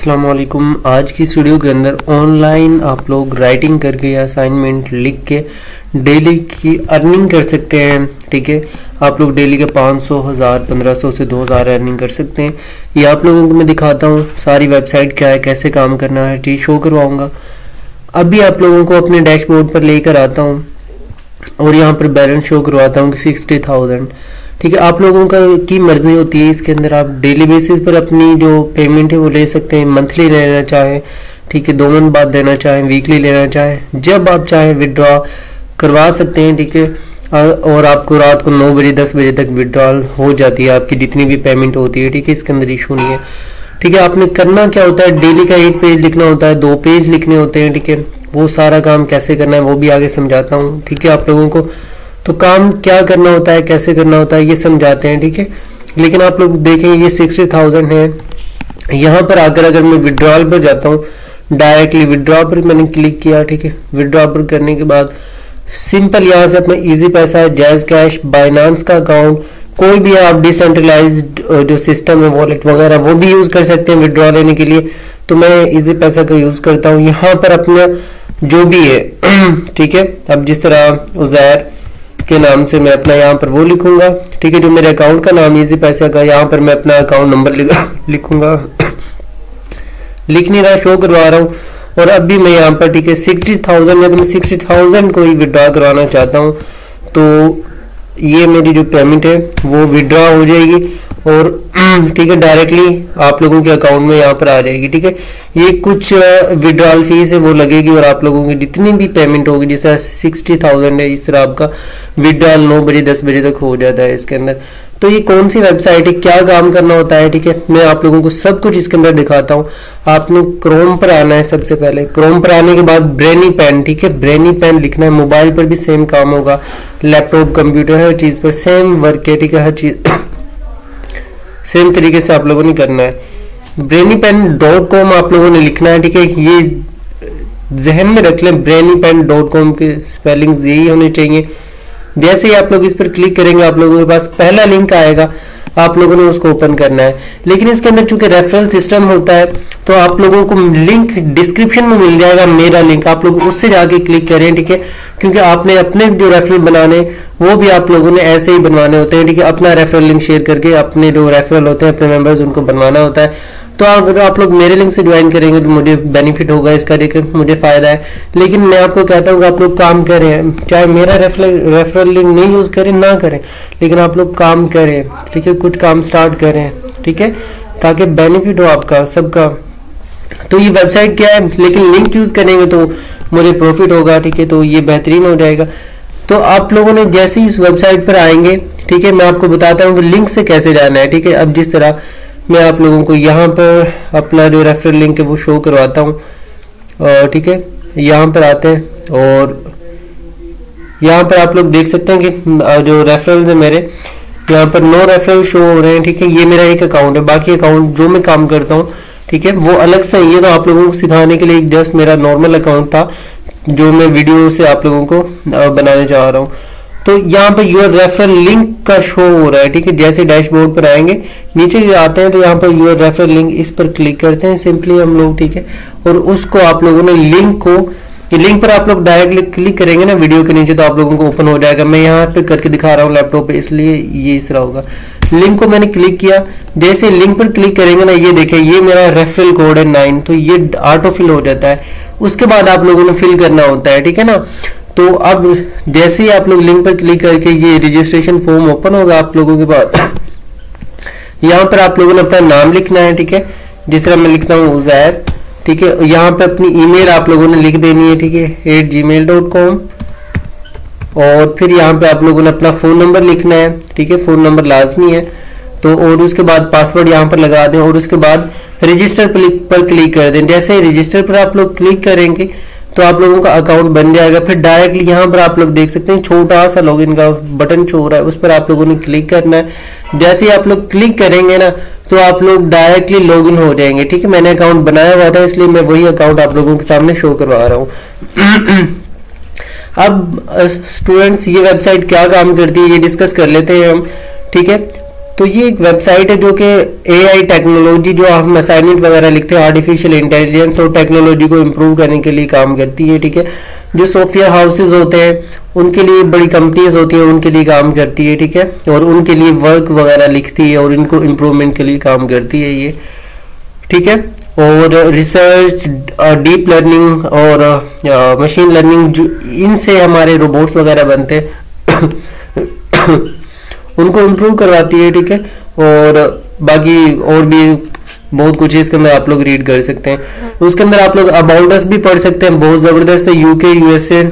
अस्सलाम वालेकुम। आज की इस वीडियो के अंदर ऑनलाइन आप लोग राइटिंग करके या असाइनमेंट लिख के डेली की अर्निंग कर सकते हैं। ठीक है, आप लोग डेली के 500, 1000, 1500 से 2000 अर्निंग कर सकते हैं। ये आप लोगों को मैं दिखाता हूँ सारी वेबसाइट क्या है, कैसे काम करना है, ठीक शो करवाऊँगा। अभी आप लोगों को अपने डैशबोर्ड पर लेकर आता हूँ और यहाँ पर बैलेंस शो करवाता हूँ कि 60,000। ठीक है, आप लोगों का की मर्जी होती है। इसके अंदर आप डेली बेसिस पर अपनी जो पेमेंट है वो ले सकते हैं, मंथली लेना चाहें, ठीक है, 2 मंथ बाद लेना चाहें, वीकली लेना चाहें, जब आप चाहें विड्रॉ करवा सकते हैं। ठीक है, और आपको रात को 9 बजे 10 बजे तक विड्रॉल हो जाती है आपकी जितनी भी पेमेंट होती है। ठीक है, इसके अंदर इशू नहीं है। ठीक है, आपने करना क्या होता है, डेली का 1 पेज लिखना होता है, 2 पेज लिखने होते हैं। ठीक है, वो सारा काम कैसे करना है वो भी आगे समझाता हूँ। ठीक है, आप लोगों को तो काम क्या करना होता है, कैसे करना होता है ये समझाते हैं। ठीक है, लेकिन आप लोग देखें ये 60,000 है। यहाँ पर आकर अगर मैं विड्रॉल पर जाता हूँ, डायरेक्टली विड्रॉ पर मैंने क्लिक किया। ठीक है, विड्रॉ पर करने के बाद सिंपल यहाँ से अपना इजी पैसा है, जैज कैश, बाइनांस का अकाउंट, कोई भी आप डिसेंट्रलाइज्ड जो सिस्टम है वॉलेट वगैरह वो भी यूज कर सकते हैं विड्रॉ लेने के लिए। तो मैं इजी पैसा का यूज करता हूँ। यहाँ पर अपना जो भी है ठीक है, अब जिस तरह उजैर के नाम से मैं अपना यहाँ पर वो लिखूंगा। ठीक है, जो मेरे अकाउंट का नाम इजी पैसा का, यहाँ पर मैं अपना अकाउंट नंबर लिखूंगा। लिख नहीं रहा, शो करवा रहा हूँ। और अभी मैं यहाँ पर ठीक है 60,000 है तो मैं 60,000 को ही विड्रॉ करवाना चाहता हूँ। तो ये मेरी जो पेमेंट है वो विड्रॉ हो जाएगी और ठीक है डायरेक्टली आप लोगों के अकाउंट में यहाँ पर आ जाएगी। ठीक है, ये कुछ विड्रॉल फीस है वो लगेगी और आप लोगों की जितनी भी पेमेंट होगी, जैसे 60,000 है, इस तरह आपका विड्रॉल 9 बजे 10 बजे तक हो जाता है इसके अंदर। तो ये कौन सी वेबसाइट है, क्या काम करना होता है, ठीक है, मैं आप लोगों को सब कुछ इसके अंदर दिखाता हूँ। आपने क्रोम पर आना है सबसे पहले। क्रोम पर आने के बाद ब्रेनी पेन, ठीक है, ब्रेनी पेन लिखना है। मोबाइल पर भी सेम काम होगा, लैपटॉप, कंप्यूटर, हर चीज पर सेम वर्क है। ठीक है, हर चीज सेम तरीके से आप लोगों ने करना है। ब्रेनीपेन.com आप लोगों ने लिखना है। ठीक है, ये जहन में रख लें, ब्रेनीपेन.com के स्पेलिंग्स यही होने चाहिए। जैसे ही आप लोग इस पर क्लिक करेंगे आप लोगों के पास पहला लिंक आएगा, आप लोगों ने उसको ओपन करना है। लेकिन इसके अंदर चूंकि रेफरल सिस्टम होता है तो आप लोगों को लिंक डिस्क्रिप्शन में मिल जाएगा, मेरा लिंक, आप लोग उससे जाके क्लिक करें। ठीक है, क्योंकि आपने अपने जो रेफरल बनाने वो भी आप लोगों ने ऐसे ही बनवाने होते हैं। ठीक है, अपना रेफरल लिंक शेयर करके अपने जो रेफरल होते हैं अपने मेंबर्स उनको बनवाना होता है। तो अगर आप लोग मेरे लिंक से ज्वाइन करेंगे तो मुझे बेनिफिट होगा इसका, ठीक है, मुझे फायदा है। लेकिन मैं आपको कहता हूँ कि आप लोग काम करें, चाहे मेरा रेफरल लिंक नहीं यूज करें ना करें, लेकिन आप लोग काम करें। ठीक है, कुछ काम स्टार्ट करें, ठीक है, ताकि बेनिफिट हो आपका सबका। तो ये वेबसाइट क्या है, लेकिन लिंक यूज करेंगे तो मुझे प्रॉफिट होगा। ठीक है, तो ये बेहतरीन हो जाएगा। तो आप लोगों ने जैसे ही इस वेबसाइट पर आएंगे, ठीक है, मैं आपको बताता हूँ कि लिंक से कैसे जाना है। ठीक है, अब जिस तरह मैं आप लोगों को यहाँ पर अपना जो रेफरल लिंक है वो शो करवाता हूँ। ठीक है, यहाँ पर आते हैं और यहाँ पर आप लोग देख सकते हैं कि जो रेफरल्स है मेरे यहाँ पर 9 रेफरल शो हो रहे हैं। ठीक है, ये मेरा एक अकाउंट है, बाकी अकाउंट जो मैं काम करता हूँ ठीक है वो अलग से। ये तो आप लोगों को सिखाने के लिए जस्ट मेरा नॉर्मल अकाउंट था जो मैं वीडियो से आप लोगों को बनाने चाह रहा हूँ। तो यहाँ पर यूर रेफरल लिंक का शो हो रहा है। ठीक है, जैसे डैशबोर्ड पर आएंगे नीचे आते हैं तो यहाँ पर यूर रेफरल लिंक, इस पर क्लिक करते हैं सिंपली हम लोग। ठीक है, और उसको आप लोगों ने लिंक पर आप लोग डायरेक्टली क्लिक करेंगे ना वीडियो के नीचे तो आप लोगों को ओपन हो जाएगा। मैं यहाँ पे करके दिखा रहा हूँ लैपटॉप पे, इसलिए ये इस तरह होगा। लिंक को मैंने क्लिक किया, जैसे लिंक पर क्लिक करेंगे ना, ये देखें ये मेरा रेफरल कोड है 9, तो ये ऑटो फिल हो जाता है। उसके बाद आप लोगों ने फिल करना होता है। ठीक है ना, तो अब जैसे ही आप लोग लिंक पर क्लिक करके ये रजिस्ट्रेशन फॉर्म ओपन होगा आप लोगों के पास। यहाँ पर आप लोगों ने अपना नाम लिखना है। ठीक है, जिस तरह मैं लिखता हूँ उजैर। ठीक है, यहाँ पे अपनी ईमेल आप लोगों ने लिख देनी है। ठीक है, @gmail.com। और फिर यहाँ पे आप लोगों ने अपना फोन नंबर लिखना है। ठीक है, फोन नंबर लाजमी है। तो और उसके बाद पासवर्ड यहाँ पर लगा दें और उसके बाद रजिस्टर पर क्लिक कर दें। जैसे रजिस्टर पर आप लोग क्लिक करेंगे तो आप लोगों का अकाउंट बन जाएगा। फिर डायरेक्टली यहाँ पर आप लोग देख सकते हैं छोटा सा लॉगिन का बटन शो हो रहा है, उस पर आप लोगों ने क्लिक करना है। जैसे ही आप लोग क्लिक करेंगे ना तो आप लोग डायरेक्टली लॉगिन हो जाएंगे। ठीक है, मैंने अकाउंट बनाया हुआ था इसलिए मैं वही अकाउंट आप लोगों के सामने शो करवा रहा हूँ। अब स्टूडेंट्स ये वेबसाइट क्या काम करती है ये डिस्कस कर लेते हैं हम। ठीक है, तो ये एक वेबसाइट है जो कि AI टेक्नोलॉजी, जो हम असाइनमेंट वगैरह लिखते हैं, आर्टिफिशियल इंटेलिजेंस और टेक्नोलॉजी को इम्प्रूव करने के लिए काम करती है, ठीक है। जो सॉफ्टवेयर हाउसेज होते हैं उनके लिए, बड़ी कंपनीज होती हैं उनके लिए काम करती है, ठीक है, और उनके लिए वर्क वगैरह लिखती है और इनको इम्प्रूवमेंट के लिए काम करती है ये, ठीक है। और रिसर्च, डीप लर्निंग और मशीन लर्निंग, जो इनसे हमारे रोबोट्स वगैरह बनते हैं उनको इम्प्रूव करवाती है, ठीक है। और बाकी और भी बहुत कुछ है इसके अंदर, आप लोग रीड कर सकते हैं। उसके अंदर आप लोग अबाउट अस भी पढ़ सकते हैं, बहुत ज़बरदस्त है। UK, USA,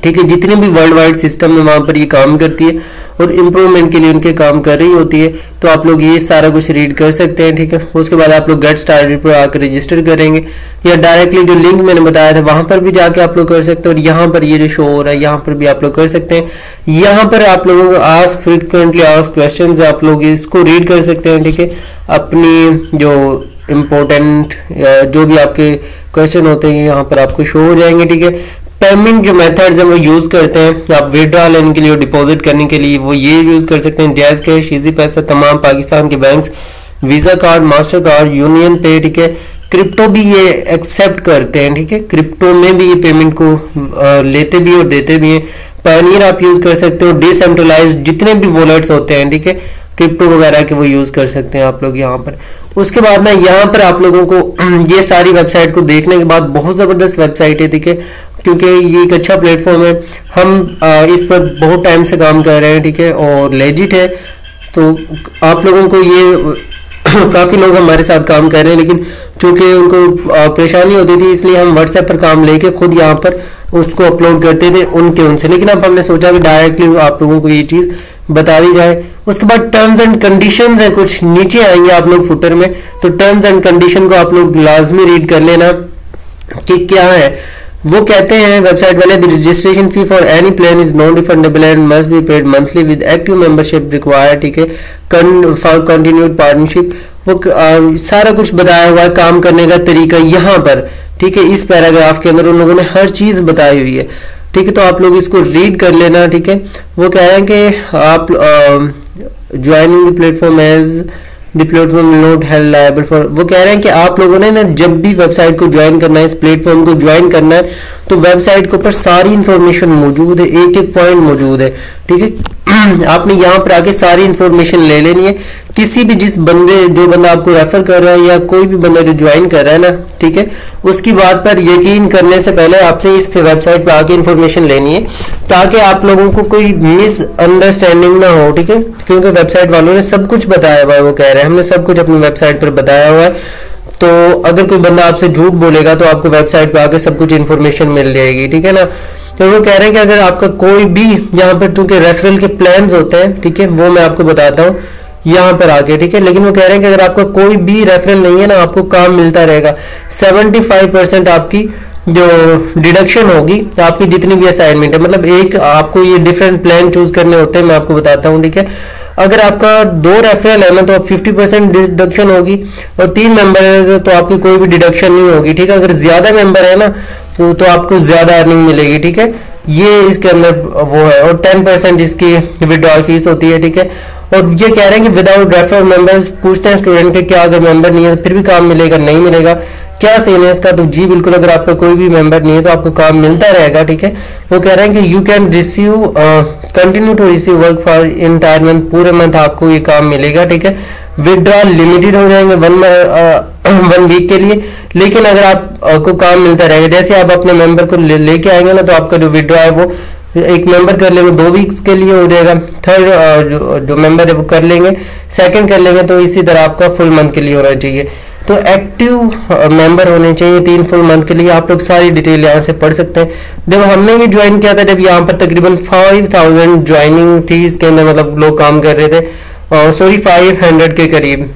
ठीक है, जितने भी वर्ल्ड वाइड सिस्टम है वहाँ पर ये काम करती है और इम्प्रूवमेंट के लिए उनके काम कर रही होती है। तो आप लोग ये सारा कुछ रीड कर सकते हैं, ठीक है। उसके बाद आप लोग गेट स्टार्टेड पर आकर रजिस्टर करेंगे या डायरेक्टली जो लिंक मैंने बताया था वहाँ पर भी जाके आप लोग कर सकते हैं। और यहाँ पर ये जो शो हो रहा है यहाँ पर भी आप लोग कर सकते हैं। यहाँ पर आप लोगों को आस्क फ्रीक्वेंटली आस्क्ड क्वेश्चंस, आप लोग इसको रीड कर सकते हैं, ठीक है। अपनी जो इम्पोर्टेंट जो भी आपके क्वेश्चन होते हैं यहाँ पर आपको शो हो जाएंगे, ठीक है। पेमेंट जो मेथड्स हैं वो यूज करते हैं आप विड्रॉ लेने के लिए और डिपॉजिट करने के लिए, वो ये यूज कर सकते हैं। जैज़ कैश, इजी पैसा, तमाम पाकिस्तान के banks, visa card, master card, union पे, ठीक है। क्रिप्टो भी ये एक्सेप्ट करते हैं, ठीक है। क्रिप्टो में भी ये पेमेंट को लेते भी और देते भी हैं। पायनियर आप यूज कर सकते हो। डिसेंट्रलाइज जितने भी वॉलेट्स होते हैं, ठीक है, क्रिप्टो वगैरह के, वो यूज कर सकते हैं आप लोग यहाँ पर। उसके बाद ना यहाँ पर आप लोगों को ये सारी वेबसाइट को देखने के बाद, बहुत जबरदस्त वेबसाइट है, ठीक है, क्योंकि ये एक अच्छा प्लेटफॉर्म है। हम इस पर बहुत टाइम से काम कर रहे हैं, ठीक है, और लेजिट है। तो आप लोगों को ये काफी लोग हमारे साथ काम कर रहे हैं, लेकिन चूंकि उनको परेशानी होती थी इसलिए हम व्हाट्सएप पर काम लेके खुद यहाँ पर उसको अपलोड करते थे उनसे। लेकिन अब हमने सोचा कि डायरेक्टली आप लोगों को ये चीज बता दी जाए। उसके बाद टर्म्स एंड कंडीशंस है, कुछ नीचे आएंगे आप लोग फुटर में, तो टर्म्स एंड कंडीशन को आप लोग लाजमी रीड कर लेना कि क्या है। वो कहते हैं वेबसाइट वाले, the registration fee for any plan is non refundable and must be paid monthly with active membership required, ठीक है, फॉर कंटिन्यूड पार्टनरशिप। वो सारा कुछ बताया हुआ है काम करने का तरीका यहाँ पर, ठीक है। इस पैराग्राफ के अंदर उन लोगों ने हर चीज बताई हुई है, ठीक है। तो आप लोग इसको रीड कर लेना, ठीक है। वो कह रहे हैं कि आप joining the platform as the platform will not held liable for, वो कह रहे हैं कि आप लोगों ने ना जब भी वेबसाइट को ज्वाइन करना है, इस प्लेटफॉर्म को ज्वाइन करना है, तो वेबसाइट के ऊपर सारी इंफॉर्मेशन मौजूद है, एक एक पॉइंट मौजूद है, ठीक है। आपने यहाँ पर आके सारी इंफॉर्मेशन ले लेनी है। किसी भी जो बंदा आपको रेफर कर रहा है या कोई भी बंदा जो ज्वाइन कर रहा है ना, ठीक है, उसकी बात पर यकीन करने से पहले आपने इस वेबसाइट पर आके इंफॉर्मेशन लेनी है, ताकि आप लोगों को कोई मिसअंडरस्टैंडिंग ना हो, ठीक है। क्योंकि वेबसाइट वालों ने सब कुछ बताया हुआ है, वो कह रहे हैं हमने सब कुछ अपनी वेबसाइट पर बताया हुआ है। तो अगर कोई बंदा आपसे झूठ बोलेगा तो आपको वेबसाइट पे आके सब कुछ इन्फॉर्मेशन मिल जाएगी, ठीक है ना। तो वो कह रहे हैं कि अगर आपका कोई भी यहाँ पर, क्योंकि रेफरल के प्लान्स होते हैं, ठीक है, वो मैं आपको बताता हूँ यहाँ पर आके, ठीक है। लेकिन वो कह रहे हैं कि अगर आपका कोई भी रेफरल नहीं है ना, आपको काम मिलता रहेगा। 75% आपकी जो डिडक्शन होगी आपकी जितनी भी असाइनमेंट है, मतलब एक आपको ये डिफरेंट प्लान चूज करने होते हैं, मैं आपको बताता हूँ, ठीक है। अगर आपका 2 रेफरल है ना तो 50% डिडक्शन होगी, और 3 मेंबर है तो आपकी कोई भी डिडक्शन नहीं होगी, ठीक है। अगर ज्यादा मेंबर है ना तो आपको ज्यादा अर्निंग मिलेगी, ठीक है। ये इसके अंदर वो है। और 10% इसकी विड्रॉल फीस होती है, ठीक है। और ये कह रहे हैं कि विदाउट रेफरल मेंबर्स, पूछते हैं स्टूडेंट के क्या अगर मेंबर नहीं है फिर भी काम मिलेगा, नहीं मिलेगा, क्या सीन है इसका। तो जी बिल्कुल, अगर आपका कोई भी मेंबर नहीं है तो आपको काम मिलता रहेगा, ठीक है। वो कह रहे हैं कि you can receive continue to receive work for entire month, पूरे मंथ आपको ये काम मिलेगा, ठीक है। विड्रॉल लिमिटेड हो जाएंगे 1 वीक के लिए, लेकिन अगर आपको काम मिलता रहेगा, जैसे आप अपने मेंबर को लेके आएंगे ना तो आपका जो विड्रॉ है वो एक मेंबर कर लेंगे 2 वीक्स के लिए हो जाएगा, थर्ड जो मेंबर है वो कर लेंगे, सेकंड कर लेंगे, तो इसी तरह आपका फुल मंथ के लिए होना चाहिए। तो एक्टिव मेंबर होने चाहिए 3 फुल मंथ के लिए। आप लोग सारी डिटेल यहाँ से पढ़ सकते हैं। जब हमने ये ज्वाइन किया था, जब यहाँ पर तकरीबन 5000 ज्वाइनिंग थी, इसके अंदर मतलब लोग काम कर रहे थे, और सॉरी 500 के करीब।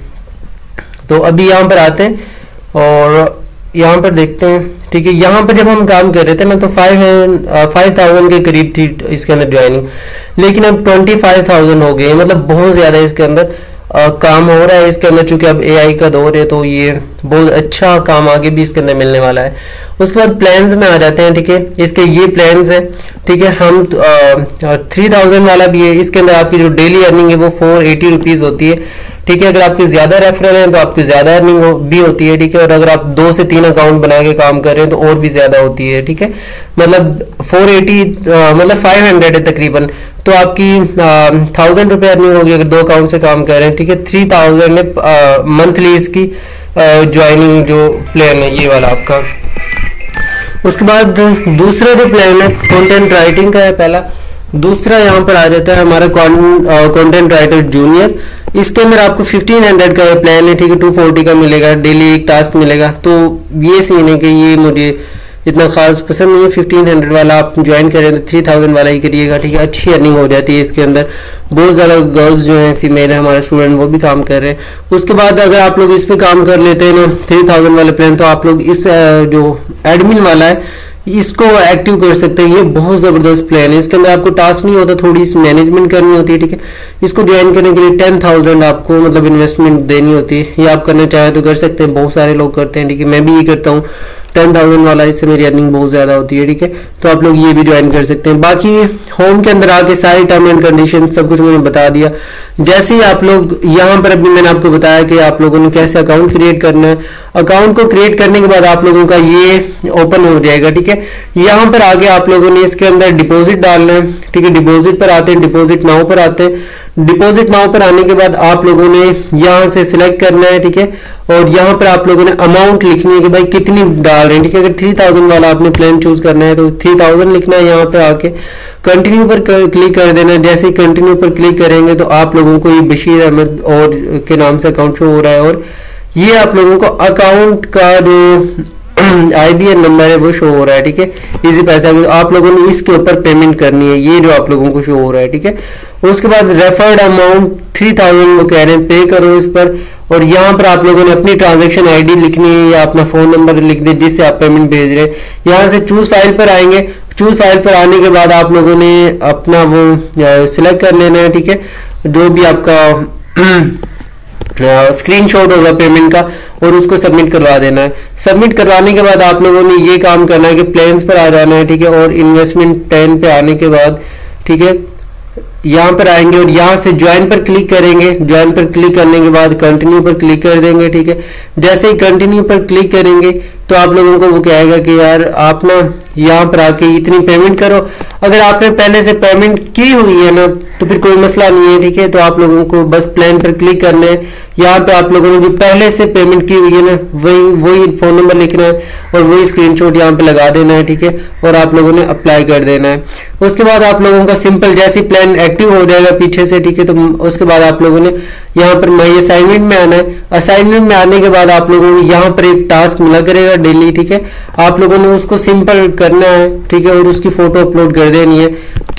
तो अभी यहाँ पर आते हैं और यहाँ पर देखते हैं, ठीक है। यहाँ पर जब हम काम कर रहे थे ना तो 5000 के करीब थी इसके अंदर ज्वाइनिंग, लेकिन अब 25,000 हो गए, मतलब बहुत ज्यादा इसके अंदर काम हो रहा है इसके अंदर, चूंकि अब एआई का दौर है तो ये बहुत अच्छा काम आगे भी इसके अंदर मिलने वाला है। उसके बाद प्लान्स में आ जाते हैं, ठीक है। इसके ये प्लान्स है, ठीक है। हम 3000 वाला भी है, इसके अंदर आपकी जो डेली अर्निंग है वो 480 रुपीज़ होती है, ठीक है। अगर आपके ज्यादा रेफरल हैं तो आपकी ज्यादा अर्निंग भी होती है, ठीक है। और अगर आप 2 से 3 अकाउंट बना के काम कर रहे हैं तो और भी ज्यादा होती है, ठीक है। मतलब 480 मतलब 500 है तकरीबन, तो आपकी 1000 रुपये अर्निंग होगी अगर 2 अकाउंट से काम कर रहे हैं, ठीक है। 3000 है मंथली इसकी ज्वाइनिंग जो प्लान है ये वाला आपका। उसके बाद दूसरा जो प्लान है कंटेंट राइटिंग का है पहला। दूसरा यहाँ पर आ जाता है हमारा कंटेंट राइटर जूनियर। इसके अंदर आपको 1500 का ये प्लान है, ठीक है। 240 का मिलेगा, डेली एक टास्क मिलेगा। तो ये सीन है कि ये मुझे इतना खास पसंद नहीं है। 1500 वाला आप ज्वाइन करें तो 3000 वाला ही करिएगा, ठीक है। अच्छी अर्निंग हो जाती है इसके अंदर, बहुत ज़्यादा गर्ल्स जो हैं फीमेल है हमारे स्टूडेंट वो भी काम कर रहे हैं। उसके बाद अगर आप लोग इस पे काम कर लेते हैं ना 3000 वाले प्लान, तो आप लोग इस जो एडमिन वाला है इसको एक्टिव कर सकते हैं। ये बहुत ज़बरदस्त प्लान है, इसके अंदर आपको टास्क नहीं होता, थोड़ी सी मैनेजमेंट करनी होती है, ठीक है। इसको ज्वाइन करने के लिए 10,000 आपको मतलब इन्वेस्टमेंट देनी होती है। ये आप करना चाहें तो कर सकते हैं, बहुत सारे लोग करते हैं, ठीक है। मैं भी ये करता हूँ 10,000 वाला, इससे मेरी अर्निंग बहुत ज़्यादा होती है, ठीक है। तो आप लोग ये भी ज्वाइन कर सकते हैं। बाकी होम के अंदर आके सारी टर्म एंड कंडीशन सब कुछ मैंने बता दिया। जैसे ही आप लोग यहाँ पर अभी मैंने आपको बताया कि आप लोगों ने कैसे अकाउंट क्रिएट करना है। अकाउंट को क्रिएट करने के बाद आप लोगों का ये ओपन हो जाएगा, ठीक है। यहाँ पर आगे आप लोगों ने इसके अंदर डिपॉजिट डालना है, ठीक है। डिपॉजिट पर आते हैं, डिपॉजिट नाउ पर आते हैं। डिपॉजिट नाउ पर आने के बाद आप लोगों ने यहाँ से सिलेक्ट करना है, ठीक है। और यहाँ पर आप लोगों ने अमाउंट लिखनी है कि भाई कितनी डाल रहे हैं, ठीक है। अगर 3000 वाला आपने प्लान चूज करना है तो 3000 लिखना है। यहाँ पे आके कंटिन्यू पर क्लिक कर देना है। जैसे ही कंटिन्यू पर क्लिक करेंगे तो आप लोगों को ये बशीर अहमद और के नाम से अकाउंट शो हो रहा है, और ये आप लोगों को अकाउंट का जो IBN नंबर है वो शो हो रहा है, ठीक है। इजी पैसा आप लोगों ने इसके ऊपर पेमेंट करनी है, ये जो आप लोगों को शो हो रहा है, ठीक है। उसके बाद रेफर्ड अमाउंट 3000 वो कह रहे हैं पे करो इस पर, और यहाँ पर आप लोगों ने अपनी ट्रांजैक्शन ID लिखनी है या अपना फोन नंबर लिख दे जिससे आप पेमेंट भेज रहे हैं। यहाँ से चूज फाइल पर आएंगे। चूज फाइल पर आने के बाद आप लोगों ने अपना वो सिलेक्ट कर लेना है, ठीक है। जो भी आपका स्क्रीनशॉट होगा पेमेंट का, और उसको सबमिट करवा देना है। सबमिट करवाने के बाद आप लोगों ने ये काम करना है कि प्लान्स पर आ जाना है, ठीक है। और इन्वेस्टमेंट प्लान पे आने के बाद, ठीक है, यहाँ पर आएंगे और यहाँ से ज्वाइन पर क्लिक करेंगे। ज्वाइन पर क्लिक करने के बाद कंटिन्यू पर क्लिक कर देंगे, ठीक है। जैसे ही कंटिन्यू पर क्लिक करेंगे तो आप लोगों को वो कहेगा कि यार आप ना यहाँ पर आके इतनी पेमेंट करो। अगर आपने पहले से पेमेंट की हुई है ना तो फिर कोई मसला नहीं है, ठीक है। तो आप लोगों को बस प्लान पर क्लिक करना है। यहाँ पे आप लोगों ने जो पहले से पेमेंट की हुई है ना वही फोन नंबर लिखना है और वही स्क्रीनशॉट यहाँ पे लगा देना है, ठीक है। और आप लोगों ने अप्लाई कर देना है। उसके बाद आप लोगों का सिंपल जैसे प्लान एक्टिव हो जाएगा पीछे से, ठीक है। तो उसके बाद आप लोगों ने यहाँ पर माई असाइनमेंट में आना है। असाइनमेंट में आने के बाद आप लोगों को यहाँ पर एक टास्क मिला करेगा डेली, ठीक है। आप लोगों ने उसको सिंपल करना है, ठीक है। और उसकी फोटो अपलोड कर देनी है,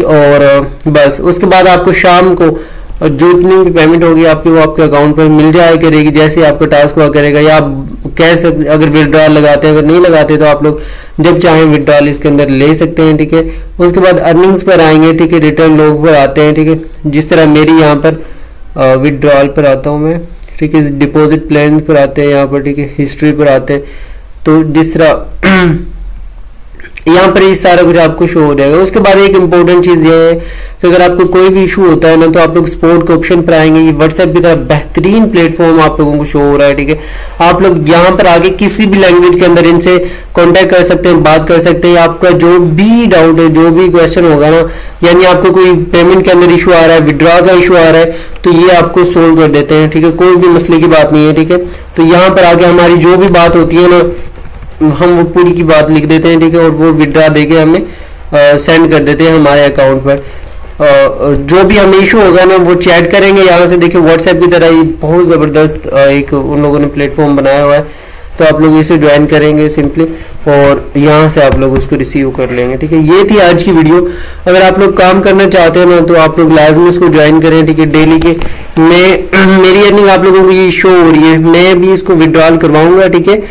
और बस उसके बाद आपको शाम को जो इतनी भी पेमेंट होगी आपकी वो आपके अकाउंट पर मिल जाया करेगी जैसे आपका टास्क हुआ करेगा। या आप कह सकते अगर विड्रॉल लगाते हैं, अगर नहीं लगाते तो आप लोग जब चाहें विड्रॉल इसके अंदर ले सकते हैं, ठीक है। उसके बाद अर्निंग्स पर आएंगे, ठीक है। रिटर्न लोग पर आते हैं, ठीक है। जिस तरह मेरी यहाँ पर विड्रॉल पर आता हूँ मैं, ठीक है। डिपॉजिट प्लान पर आते हैं यहाँ पर, ठीक है। हिस्ट्री पर आते हैं। तो जिस तरह यहाँ पर ये सारा कुछ आपको शो हो जाएगा। उसके बाद एक इंपॉर्टेंट चीज ये है कि अगर आपको कोई भी इशू होता है ना तो आप लोग सपोर्ट के ऑप्शन पर आएंगे। ये व्हाट्सएप की तरह बेहतरीन प्लेटफॉर्म आप लोगों को शो हो रहा है, ठीक है। आप लोग यहाँ पर आगे किसी भी लैंग्वेज के अंदर इनसे कांटेक्ट कर सकते हैं, बात कर सकते हैं। आपका जो भी डाउट है, जो भी क्वेश्चन होगा ना, यानी आपको कोई पेमेंट के अंदर इशू आ रहा है, विड्रॉ का इशू आ रहा है, तो ये आपको सोल्व कर देते हैं, ठीक है। कोई भी मसले की बात नहीं है, ठीक है। तो यहाँ पर आगे हमारी जो भी बात होती है ना हम वो पूरी की बात लिख देते हैं, ठीक है। और वो विड्रा देके हमें सेंड कर देते हैं हमारे अकाउंट पर। जो भी हमें इशू होगा ना वो चैट करेंगे यहाँ से। देखिए व्हाट्सएप की तरह ही बहुत ज़बरदस्त एक उन लोगों ने प्लेटफॉर्म बनाया हुआ है। तो आप लोग इसे ज्वाइन करेंगे सिंपली, और यहाँ से आप लोग उसको रिसीव कर लेंगे, ठीक है। ये थी आज की वीडियो। अगर आप लोग काम करना चाहते हैं ना तो आप लोग लाजमी इसको ज्वाइन करें, ठीक है। डेली के मेरी अर्निंग आप लोगों को ये शो हो रही है। मैं भी इसको विड्रॉल करवाऊंगा, ठीक है।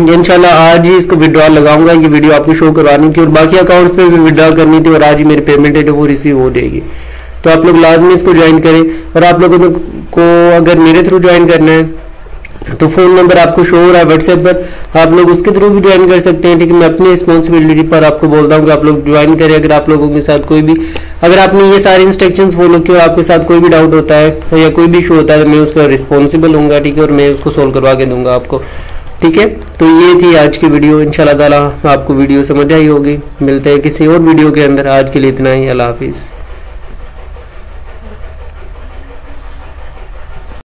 इंशाल्लाह आज ही इसको विड्रॉल लगाऊंगा। ये वीडियो आपको शो करवानी थी और बाकी अकाउंट पे भी विड्रॉल करनी थी, और आज ही मेरी पेमेंट है जो वो रिसीव हो जाएगी। तो आप लोग लाजमी इसको ज्वाइन करें। और आप लोगों को अगर मेरे थ्रू ज्वाइन करना है तो फ़ोन नंबर आपको शो हो रहा है व्हाट्सएप पर, आप लोग उसके थ्रू भी ज्वाइन कर सकते हैं, ठीक है। मैं अपनी रिस्पॉन्सिबिलिटी पर आपको बोलता हूँ कि आप लोग ज्वाइन करें। अगर आप लोगों के साथ कोई भी, अगर आपने ये सारे इंस्ट्रक्शंस फॉलो किए और आपके साथ कोई भी डाउट होता है या कोई भी इशू होता है तो मैं उसका रिस्पॉन्सिबल हूँ, ठीक है, और मैं उसको सोल्व करवा के दूंगा आपको, ठीक है। तो ये थी आज की वीडियो, इंशाल्लाह ताला आपको वीडियो समझ आई होगी। मिलते हैं किसी और वीडियो के अंदर, आज के लिए इतना ही, अल्लाह हाफिज़।